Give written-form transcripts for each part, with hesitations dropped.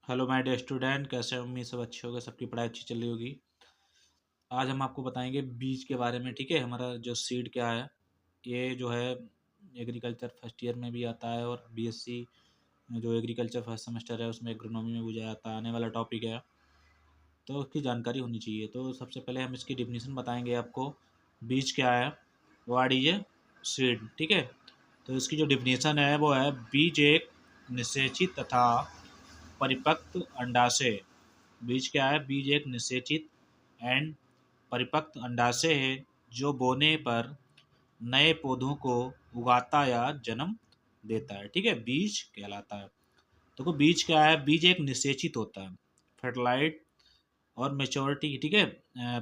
Hello my dear student, कैसे हो? उम्मीद सब अच्छे होगा, सबकी पढ़ाई अच्छी चल रही होगी। आज हम आपको बताएंगे बीज के बारे में। ठीक है, हमारा जो सीड क्या है, ये जो है एग्रीकल्चर फर्स्ट ईयर में भी आता है और बीएससी जो एग्रीकल्चर फर्स्ट सेमेस्टर है उसमें एग्रोनॉमी में पूछा जाता है, आने वाला टॉपिक है, तो उसकी जानकारी होनी चाहिए। तो सबसे पहले हम इसकी डिफिनीशन बताएंगे आपको। बीज क्या है, व्हाट इज ए सीड। ठीक है, तो इसकी जो डिफिनीशन है वो है, बीज एक निषेचित तथा परिपक्व अंडाशय। बीज क्या है? बीज एक निषेचित एंड परिपक्व अंडाशय है जो बोने पर नए पौधों को उगाता या जन्म देता है। ठीक है, बीज कहलाता है। तो बीज क्या है? बीज एक निषेचित होता है, फर्टिलाइज और मेच्योरिटी। ठीक है,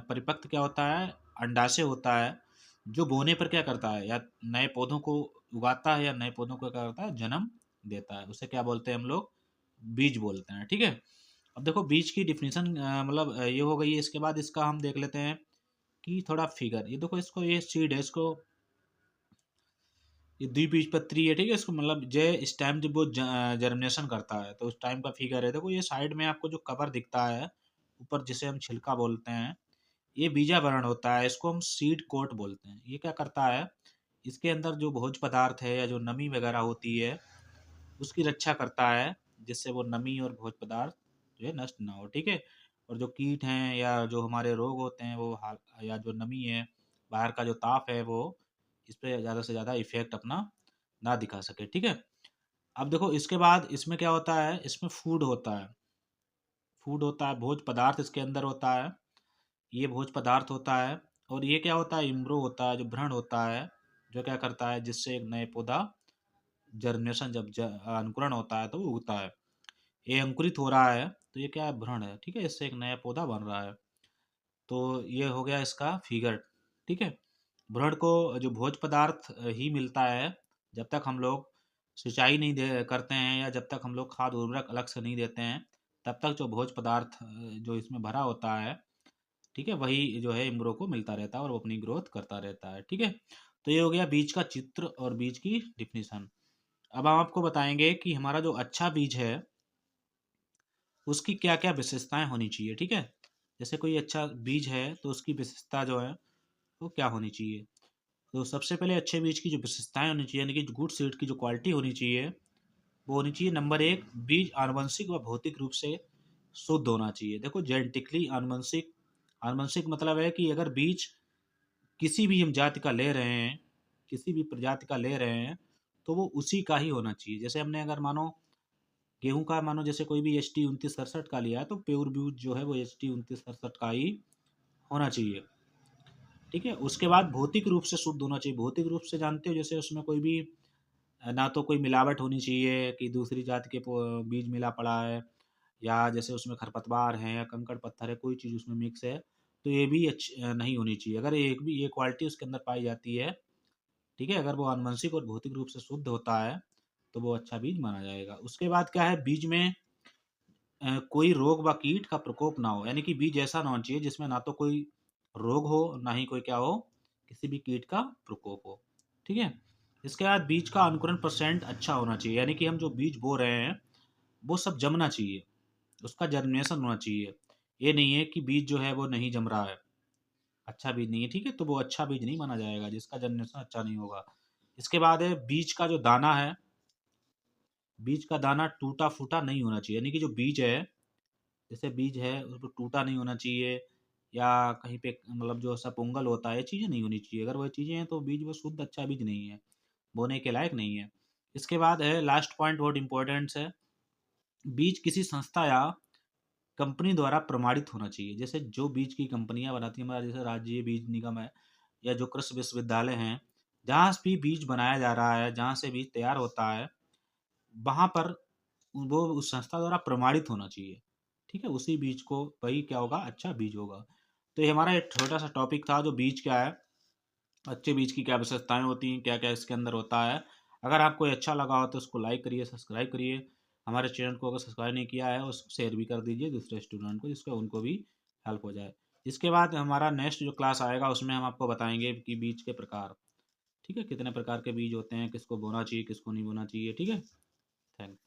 परिपक्व क्या होता है? अंडाशय होता है जो बोने पर क्या करता है, या नए पौधों को उगाता है या नए पौधों को क्या करता है, जन्म देता है। उसे क्या बोलते हैं हम लोग? बीज बोलते हैं। ठीक है, अब देखो बीज की डिफिनीशन मतलब ये हो गई है। इसके बाद इसका हम देख लेते हैं कि थोड़ा फिगर। ये देखो, इसको ये सीड है, इसको ये द्विबीजपत्री है। ठीक है, इसको मतलब इस टाइम जब वो जर्मिनेशन करता है तो उस टाइम का फिगर है। देखो ये साइड में आपको जो कवर दिखता है ऊपर, जिसे हम छिलका बोलते हैं, ये बीजावरण होता है। इसको हम सीड कोट बोलते हैं। ये क्या करता है? इसके अंदर जो भोज्य पदार्थ है या जो नमी वगैरह होती है उसकी रक्षा करता है, जिससे वो नमी और भोज्य पदार्थ जो है नष्ट ना हो। ठीक है, और जो कीट हैं या जो हमारे रोग होते हैं वो या जो नमी है, बाहर का जो ताप है, वो इस पे ज़्यादा से ज़्यादा इफेक्ट अपना ना दिखा सके। ठीक है, अब देखो इसके बाद इसमें क्या होता है, इसमें फूड होता है। फूड होता है, भोज्य पदार्थ इसके अंदर होता है। ये भोज्य पदार्थ होता है। और ये क्या होता है? इम्ब्रो होता है, जो भ्रण होता है, जो क्या करता है, जिससे एक नए पौधा जर्मिनेशन जब अंकुरण होता है तो वो उगता है। ये अंकुरित हो रहा है तो ये क्या है? भ्रण है। ठीक है, इससे एक नया पौधा बन रहा है। तो ये हो गया इसका फिगर। ठीक है, भ्रण को जो भोज्य पदार्थ ही मिलता है, जब तक हम लोग सिंचाई नहीं दे करते हैं या जब तक हम लोग खाद उर्वरक अलग से नहीं देते हैं, तब तक जो भोज्य पदार्थ जो इसमें भरा होता है, ठीक है, वही जो है इम्ब्रो को मिलता रहता है और वो अपनी ग्रोथ करता रहता है। ठीक है, तो ये हो गया बीज का चित्र और बीज की डिफिनीशन। अब हम आपको बताएंगे कि हमारा जो अच्छा बीज है उसकी क्या क्या विशेषताएं होनी चाहिए। ठीक है, जैसे कोई अच्छा बीज है तो उसकी विशेषता जो है वो क्या होनी चाहिए। तो सबसे पहले अच्छे बीज की जो विशेषताएं होनी चाहिए, यानी कि गुड सीड की जो क्वालिटी होनी चाहिए, वो होनी चाहिए नंबर एक, बीज आनुवंशिक व भौतिक रूप से शुद्ध होना चाहिए। देखो जेनेटिकली आनुवंशिक, आनुवंशिक मतलब है कि अगर बीज किसी भी हम जाति का ले रहे हैं, किसी भी प्रजाति का ले रहे हैं, तो वो उसी का ही होना चाहिए। जैसे हमने अगर मानो गेहूं का, मानो जैसे कोई भी HT 2967 का लिया है, तो प्योर बीज जो है वो HT 2967 का ही होना चाहिए। ठीक है, उसके बाद भौतिक रूप से शुद्ध होना चाहिए। भौतिक रूप से जानते हो, जैसे उसमें कोई भी ना तो कोई मिलावट होनी चाहिए कि दूसरी जाति के बीज मिला पड़ा है, या जैसे उसमें खरपतवार है या कंकड़ पत्थर है, कोई चीज़ उसमें मिक्स है, तो ये भी अच्छी नहीं होनी चाहिए। अगर एक भी ये क्वालिटी उसके अंदर पाई जाती है, ठीक है, अगर वो आनुवंशिक और भौतिक रूप से शुद्ध होता है, तो वो अच्छा बीज माना जाएगा। उसके बाद क्या है, बीज में कोई रोग व कीट का प्रकोप ना हो, यानी कि बीज ऐसा ना होना चाहिए जिसमें ना तो कोई रोग हो, ना ही कोई क्या हो, किसी भी कीट का प्रकोप हो। ठीक है, इसके बाद बीज का अंकुरण परसेंट अच्छा होना चाहिए, यानी कि हम जो बीज बो रहे हैं वो सब जमना चाहिए, उसका जर्मिनेशन होना चाहिए। ये नहीं है कि बीज जो है वो नहीं जम रहा है, अच्छा बीज नहीं है, ठीक है, तो वो अच्छा बीज नहीं माना जाएगा जिसका जर्मिनेशन अच्छा नहीं होगा। इसके बाद है बीज का जो दाना है, बीज का दाना टूटा फूटा नहीं होना चाहिए, यानी कि जो बीज है, जैसे बीज है उसको टूटा नहीं होना चाहिए, या कहीं पे मतलब जो ऐसा पोंगल होता है, ये चीज़ें नहीं होनी चाहिए। अगर वो चीज़ें हैं तो बीज वो शुद्ध अच्छा बीज नहीं है, बोने के लायक नहीं है। इसके बाद है लास्ट पॉइंट, बहुत इंपॉर्टेंट है, बीज किसी संस्था या कंपनी द्वारा प्रमाणित होना चाहिए। जैसे जो बीज की कंपनियां बनाती हैं, हमारा जैसे राज्य बीज निगम है या जो कृषि विश्वविद्यालय हैं, जहाँ भी बीज बनाया जा रहा है, जहाँ से बीज तैयार होता है, वहाँ पर वो उस संस्था द्वारा प्रमाणित होना चाहिए। ठीक है, उसी बीज को वही क्या होगा, अच्छा बीज होगा। तो ये हमारा एक छोटा सा टॉपिक था, जो बीज क्या है, अच्छे बीज की क्या विशेषताएं होती हैं, क्या क्या इसके अंदर होता है। अगर आपको ये अच्छा लगा हो तो उसको लाइक करिए, सब्सक्राइब करिए। हमारे चैनल को अगर सब्सक्राइब नहीं किया है उसको शेयर भी कर दीजिए दूसरे स्टूडेंट को, जिसको उनको भी हेल्प हो जाए। इसके बाद हमारा नेक्स्ट जो क्लास आएगा उसमें हम आपको बताएंगे कि बीज के प्रकार। ठीक है, कितने प्रकार के बीज होते हैं, किसको बोना चाहिए, किसको नहीं बोना चाहिए। ठीक है, थैंक